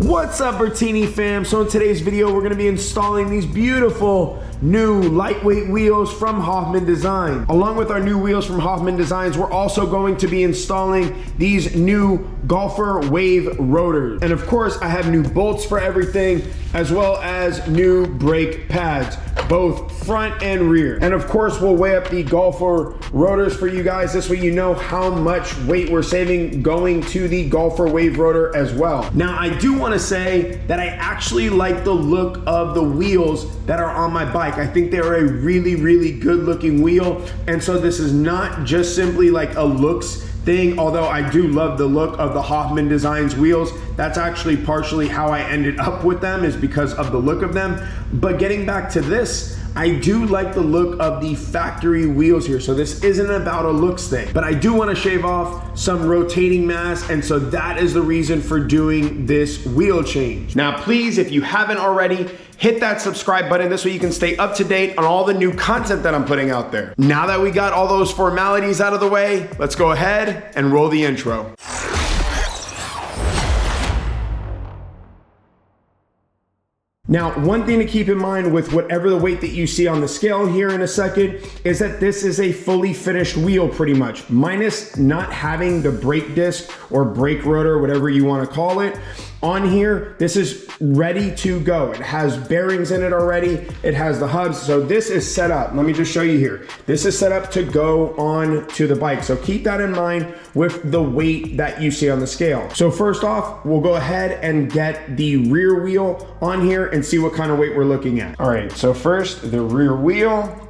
What's up, Bertini fam? So in today's video, we're gonna be installing these beautiful new lightweight wheels from Hofmann Designs. Along with our new wheels from Hofmann Designs, we're also going to be installing these new Golfer Wave rotors. And of course, I have new bolts for everything, as well as new brake pads, both front and rear. And of course, we'll weigh up the Golfer rotors for you guys. This way you know how much weight we're saving going to the Golfer Wave rotor as well. Now, I do want to say that I actually like the look of the wheels that are on my bike. I think they're a really, really good looking wheel. And so this is not just simply like a looks thing, although I do love the look of the Hofmann Designs wheels. That's actually partially how I ended up with them, is because of the look of them. But getting back to this, I do like the look of the factory wheels here. So this isn't about a looks thing, but I do want to shave off some rotating mass. And so that is the reason for doing this wheel change. Now, please, if you haven't already, hit that subscribe button. This way you can stay up to date on all the new content that I'm putting out there. Now that we got all those formalities out of the way, let's go ahead and roll the intro. Now, one thing to keep in mind with whatever the weight that you see on the scale here in a second is that this is a fully finished wheel pretty much, minus not having the brake disc or brake rotor, whatever you want to call it. On here, this is ready to go. It has bearings in it already. It has the hubs. So this is set up. Let me just show you here. This is set up to go on to the bike. So keep that in mind with the weight that you see on the scale. So first off, we'll go ahead and get the rear wheel on here and see what kind of weight we're looking at. All right, so first the rear wheel.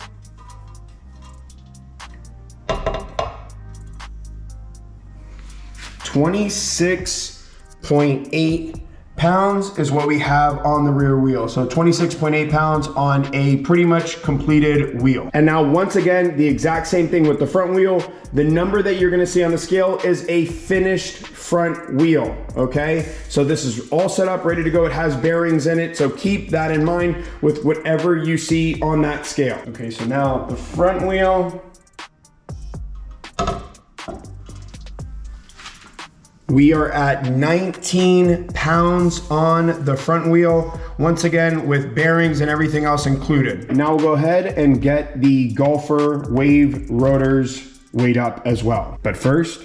.8 pounds is what we have on the rear wheel. So 26.8 pounds on a pretty much completed wheel. And now once again, the exact same thing with the front wheel. The number that you're gonna see on the scale is a finished front wheel, okay? So this is all set up, ready to go. It has bearings in it, so keep that in mind with whatever you see on that scale. Okay, so now the front wheel. We are at 19 pounds on the front wheel, once again with bearings and everything else included. Now we'll go ahead and get the Golfer Wave rotors weighed up as well. But first,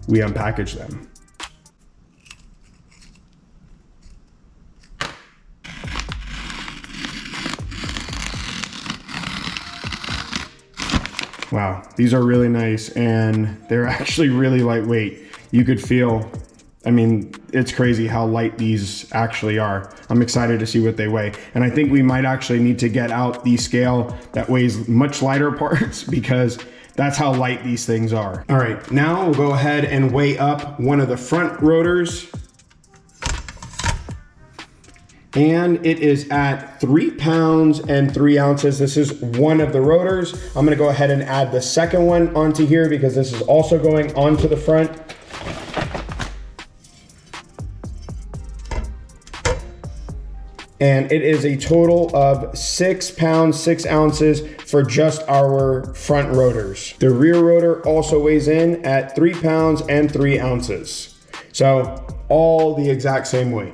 we unpackage them. Wow, these are really nice and they're actually really lightweight. You could feel, I mean, it's crazy how light these actually are. I'm excited to see what they weigh. And I think we might actually need to get out the scale that weighs much lighter parts because that's how light these things are. All right, now we'll go ahead and weigh up one of the front rotors. And it is at 3 pounds and 3 ounces. This is one of the rotors. I'm gonna go ahead and add the second one onto here because this is also going onto the front. And it is a total of 6 pounds, 6 ounces for just our front rotors. The rear rotor also weighs in at 3 pounds and 3 ounces. So all the exact same weight.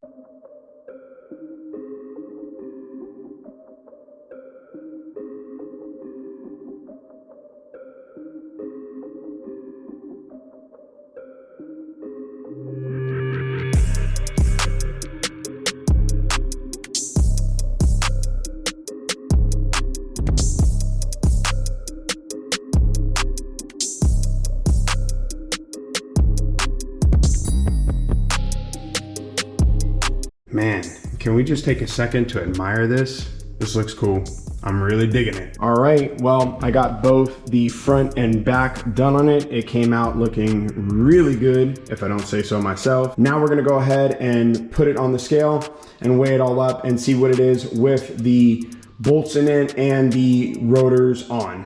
Man, can we just take a second to admire this? This looks cool. I'm really digging it. All right, well, I got both the front and back done on it. It came out looking really good, if I don't say so myself. Now we're gonna go ahead and put it on the scale and weigh it all up and see what it is with the bolts in it and the rotors on.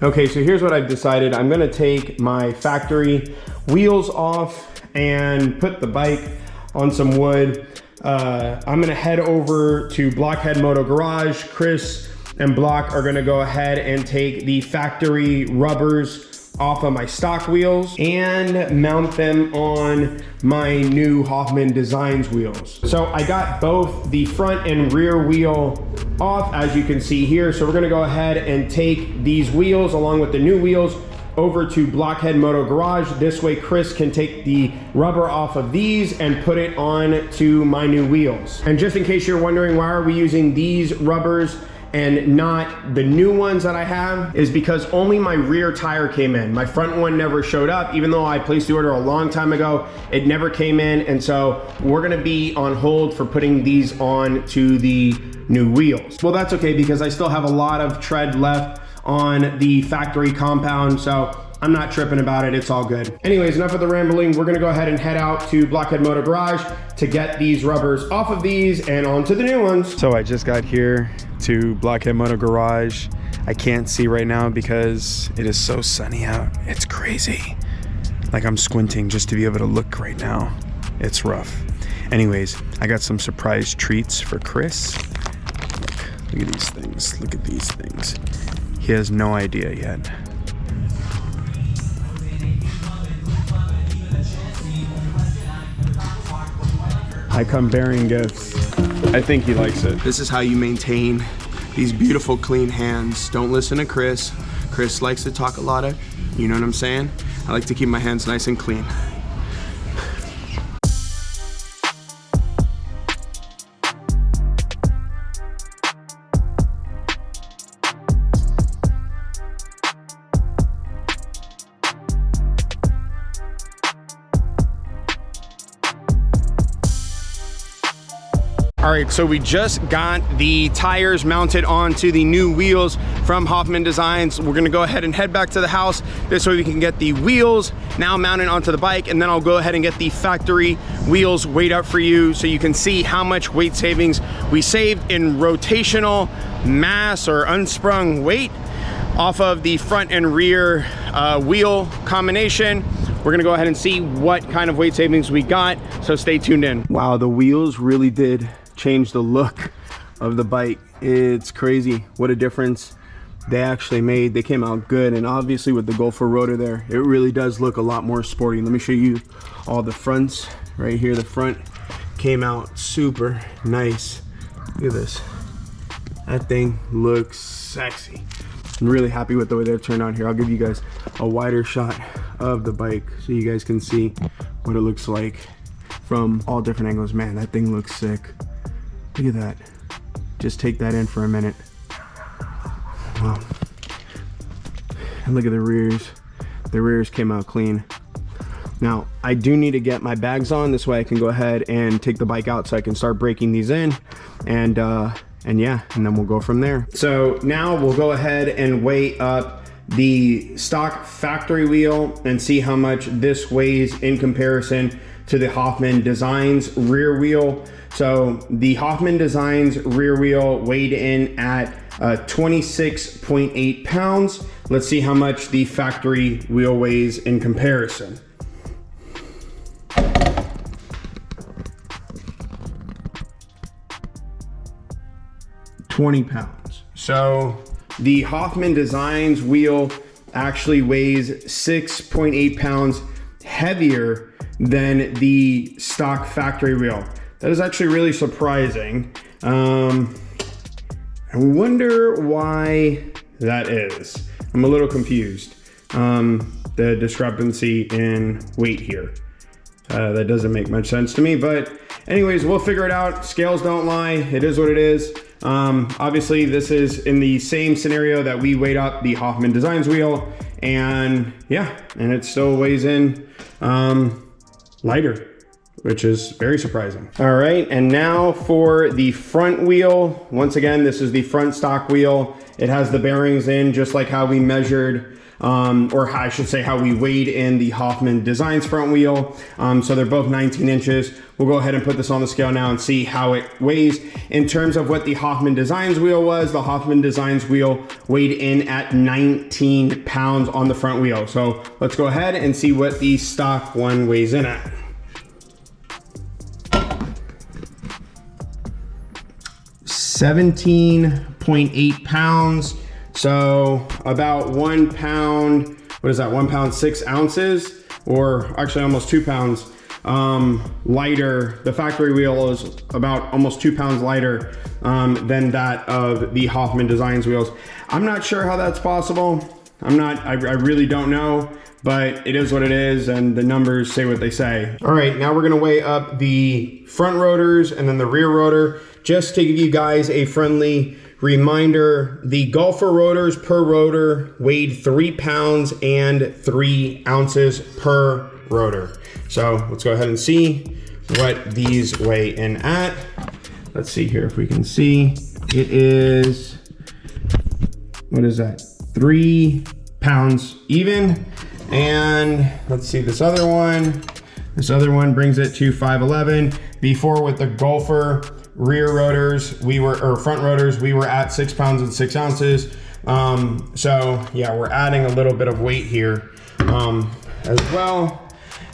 Okay, so here's what I've decided. I'm gonna take my factory wheels off and put the bike on some wood. I'm gonna head over to Blockhead Moto Garage. Chris and Block are gonna go ahead and take the factory rubbers off of my stock wheels and mount them on my new Hofmann Designs wheels. So I got both the front and rear wheel off, as you can see here. So we're gonna go ahead and take these wheels along with the new wheels over to Blockhead Moto Garage. This way Chris can take the rubber off of these and put it on to my new wheels. And just in case you're wondering why are we using these rubbers and not the new ones that I have, is because only my rear tire came in. My front one never showed up, even though I placed the order a long time ago, it never came in. And so we're gonna be on hold for putting these on to the new wheels. Well, that's okay because I still have a lot of tread left on the factory compound, so I'm not tripping about it, it's all good. Anyways, enough of the rambling. We're gonna go ahead and head out to Blockhead Moto Garage to get these rubbers off of these and onto the new ones. So I just got here to Blockhead Moto Garage. I can't see right now because it is so sunny out. It's crazy. Like I'm squinting just to be able to look right now. It's rough. Anyways, I got some surprise treats for Chris. Look at these things, look at these things. He has no idea yet. I come bearing gifts. I think he likes it. This is how you maintain these beautiful, clean hands. Don't listen to Chris. Chris likes to talk a lot of, you know what I'm saying? I like to keep my hands nice and clean. All right, so we just got the tires mounted onto the new wheels from Hofmann Designs. We're gonna go ahead and head back to the house. This way we can get the wheels now mounted onto the bike, and then I'll go ahead and get the factory wheels weighed up for you so you can see how much weight savings we saved in rotational mass or unsprung weight off of the front and rear wheel combination. We're gonna go ahead and see what kind of weight savings we got, so stay tuned in. Wow, the wheels really did change the look of the bike. It's crazy what a difference they actually made. They came out good, and obviously with the Gopher rotor there, it really does look a lot more sporty. Let me show you all the fronts right here. The front came out super nice. Look at this. That thing looks sexy. I'm really happy with the way they've turned out here. I'll give you guys a wider shot of the bike so you guys can see what it looks like from all different angles. Man, that thing looks sick. Look at that. Just take that in for a minute. Wow. And look at the rears. The rears came out clean. Now, I do need to get my bags on. This way I can go ahead and take the bike out so I can start breaking these in. And yeah, and then we'll go from there. So now we'll go ahead and weigh up the stock factory wheel and see how much this weighs in comparison to the Hofmann Designs rear wheel. So the Hofmann Designs rear wheel weighed in at 26.8 pounds. Let's see how much the factory wheel weighs in comparison. £20. So the Hofmann Designs wheel actually weighs 6.8 pounds heavier than the stock factory wheel. That is actually really surprising. I wonder why that is. I'm a little confused. The discrepancy in weight here. That doesn't make much sense to me, but anyways, we'll figure it out. Scales don't lie. It is what it is. Obviously this is in the same scenario that we weighed up the Hofmann Designs wheel, and yeah, and it still weighs in lighter, which is very surprising. All right, and now for the front wheel. Once again, this is the front stock wheel. It has the bearings in just like how we measured, or I should say how we weighed in the Hofmann Designs front wheel. So they're both 19 inches. We'll go ahead and put this on the scale now and see how it weighs. In terms of what the Hofmann Designs wheel was, the Hofmann Designs wheel weighed in at 19 pounds on the front wheel. So let's go ahead and see what the stock one weighs in at. 17.8 pounds. So about 1 pound, what is that? 1 pound 6 ounces, or actually almost 2 pounds lighter. The factory wheel is about almost 2 pounds lighter than that of the Hofmann Designs wheels. I'm not sure how that's possible. I really don't know, but it is what it is, and the numbers say what they say. All right, now we're gonna weigh up the front rotors and then the rear rotor. Just to give you guys a friendly reminder, the Golfer rotors per rotor weighed 3 pounds and 3 ounces per rotor. So let's go ahead and see what these weigh in at. Let's see here if we can see. It is, what is that? 3 pounds even. And let's see this other one. This other one brings it to 511. Before with the Golfer rear rotors, or front rotors, we were at 6 pounds and 6 ounces. So yeah, we're adding a little bit of weight here as well.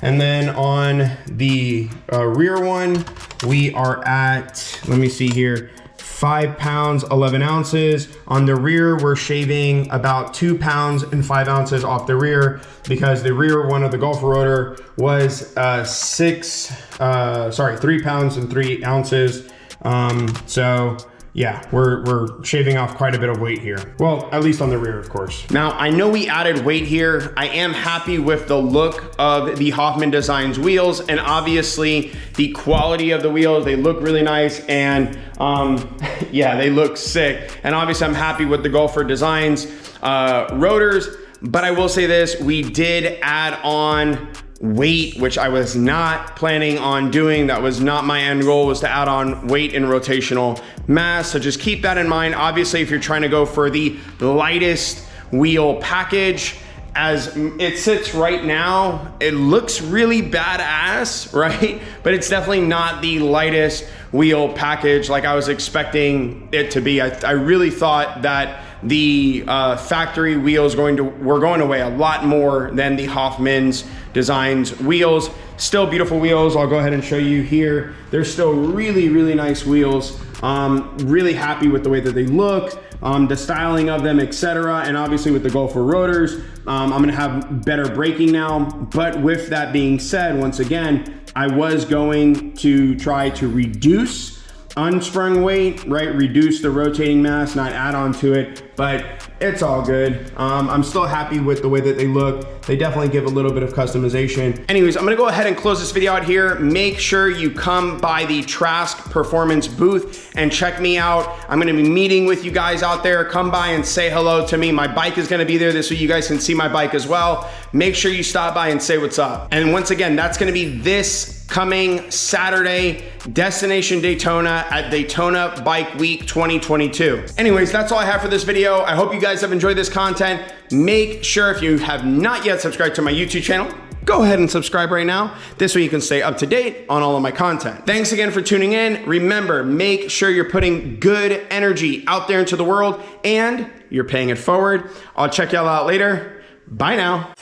And then on the rear one, we are at, let me see here, 5 pounds, 11 ounces. On the rear, we're shaving about 2 pounds and 5 ounces off the rear, because the rear one of the Golfer rotor was 3 pounds and 3 ounces. So yeah, we're shaving off quite a bit of weight here. Well, at least on the rear, of course. Now, I know we added weight here. I am happy with the look of the Hofmann Designs wheels, and obviously the quality of the wheels. They look really nice, and yeah, they look sick. And obviously I'm happy with the Golfer Designs rotors, but I will say this, we did add on weight, which I was not planning on doing. That was not my end goal, was to add on weight and rotational mass. So just keep that in mind. Obviously, if you're trying to go for the lightest wheel package, as it sits right now, it looks really badass, right? But it's definitely not the lightest wheel package like I was expecting it to be. I really thought that the factory wheels were going to weigh a lot more than the Hofmann's Designs wheels. Still beautiful wheels. I'll go ahead and show you here. They're still really, really nice wheels. Really happy with the way that they look, the styling of them, etc. And obviously with the Golfer rotors, I'm gonna have better braking now. But with that being said, once again, I was going to try to reduce unsprung weight, right? Reduce the rotating mass, not add on to it, but it's all good. I'm still happy with the way that they look. They definitely give a little bit of customization. Anyways, I'm gonna go ahead and close this video out here. Make sure you come by the Trask Performance booth and check me out. I'm gonna be meeting with you guys out there. Come by and say hello to me. My bike is gonna be there this way you guys can see my bike as well. Make sure you stop by and say what's up. And once again, that's gonna be this coming Saturday, Destination Daytona at Daytona Bike Week 2022. Anyways, that's all I have for this video. I hope you guys have enjoyed this content. Make sure, if you have not yet subscribed to my YouTube channel, go ahead and subscribe right now. This way you can stay up to date on all of my content. Thanks again for tuning in. Remember, make sure you're putting good energy out there into the world and you're paying it forward. I'll check y'all out later. Bye now.